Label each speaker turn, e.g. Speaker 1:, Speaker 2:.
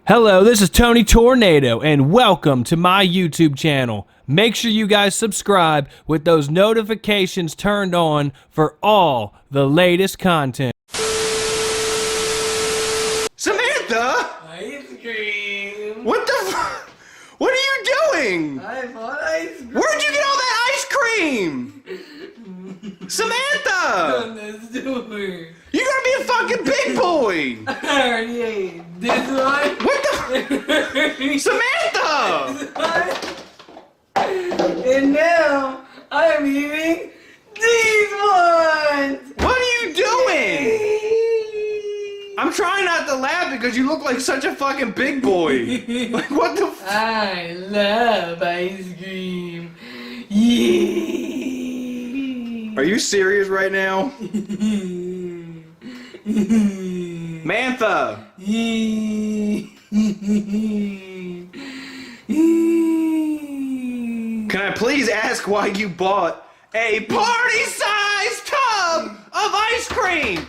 Speaker 1: Hello, this is Tony Tornado, and welcome to my YouTube channel. Make sure you guys subscribe with those notifications turned on for all the latest content.
Speaker 2: Samantha!
Speaker 3: Ice cream!
Speaker 2: What the f- What are you doing?
Speaker 3: I bought ice cream!
Speaker 2: Where'd you get all that ice cream? Samantha!
Speaker 3: On the store!
Speaker 2: You're gonna be a fucking big boy!
Speaker 3: I already ate this one!
Speaker 2: What the Samantha!
Speaker 3: And now, I'm eating these ones!
Speaker 2: What are you doing? I'm trying not to laugh because you look like such a fucking big boy. Like, what the f-
Speaker 3: I love ice cream! Yeah!
Speaker 2: Are you serious right now? Mantha! Can I please ask why you bought a party-sized tub of ice cream?